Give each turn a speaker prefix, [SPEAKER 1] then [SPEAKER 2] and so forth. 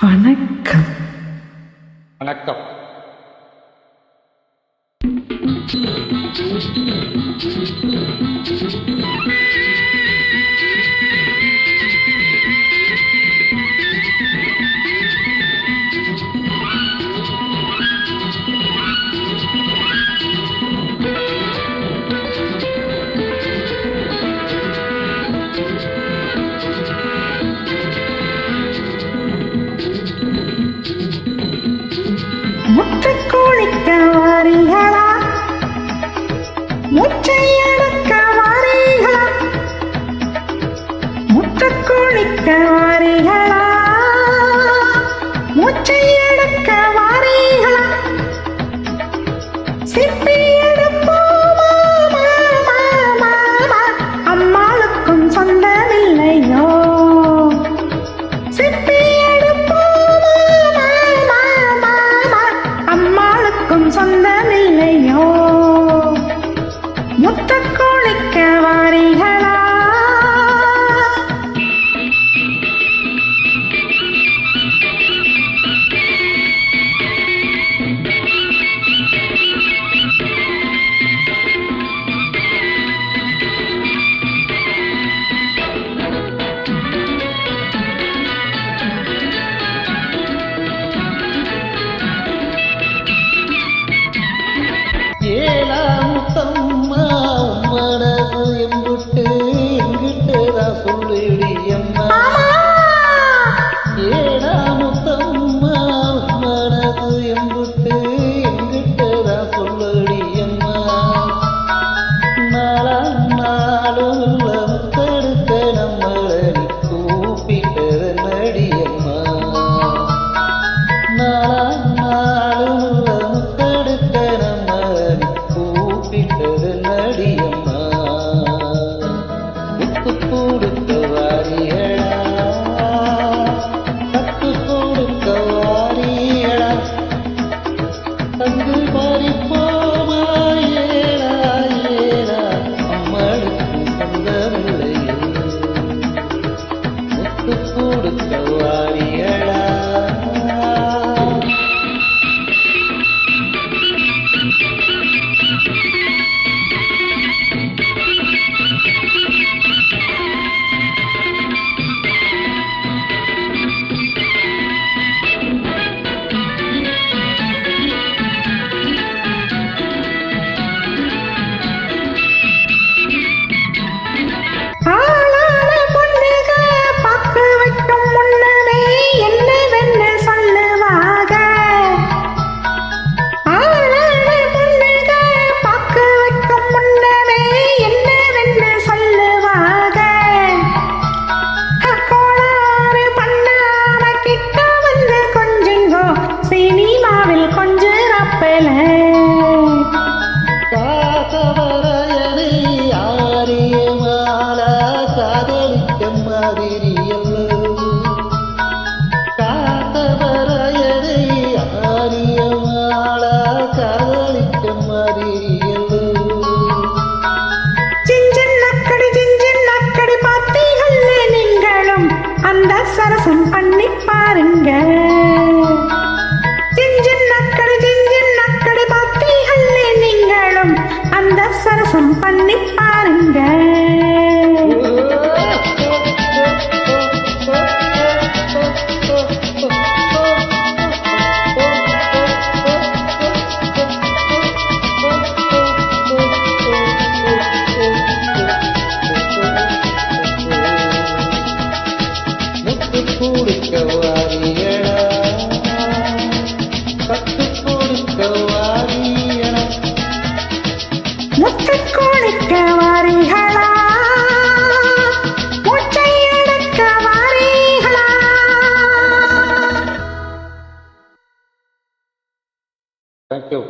[SPEAKER 1] வணக்கம்.
[SPEAKER 2] வணக்கம்.
[SPEAKER 1] முற்றுக்கோழிக்க வாரீகளா, முச்சையடக்க வாரீகளா, முற்றுக்கோழிக்க வாரீகளா, முச்சையடக்க வாரீகளா, சிப்பி எடுப்போமா அம்மாளுக்கும் சொந்தமில்லையோ, சிப்பி சொந்தமில்லையோ, முற்றுக்கோழிக்க வாரீகளா.
[SPEAKER 3] ஏலாமுத்தம்மா மனது எம்புட்டு எங்கிட்டதா சொல்லுடியம்மா, ஏலாமுத்தம்மா மனது எம்புட்டு எங்கிட்டதா சொல்லுடியம்மா, நாளாம் நாளும் முத்தெடுக்க நம்மளை கூப்பிட்டது நடியம்மா, நாளாம் நாளும் முத்தெடுக்க கூப்பிட்டது நடியம்மா, முத்து கொடுக்க வாரியடா, கத்து கொடுக்க வாரியடா, தந்து பறிப்போமா ஏடா ஏடா அம்மளுக்கு சொந்தமில்லையே, முத்து கொடுக்க வாரியடா. காதவரையனை ஆரியமால காதலிக்க மாதிரியல்ல, காதவரையனை ஆரியமால காதலிக்க மாதிரியல்ல,
[SPEAKER 1] சின்ன பார்த்தீர்கள் நீங்களும் அந்த சரசம் பண்ணி பாருங்க, அந்த சரசம் பண்ணி பாருங்க.
[SPEAKER 3] முத்து கொடுக்க வாரியடா, கத்து கொடுக்க வாரியடா,
[SPEAKER 1] முற்றுக்கோழிக்க வாரீகளா, முச்சையடக்க வாரீகளா.
[SPEAKER 2] தேங்க்யூ.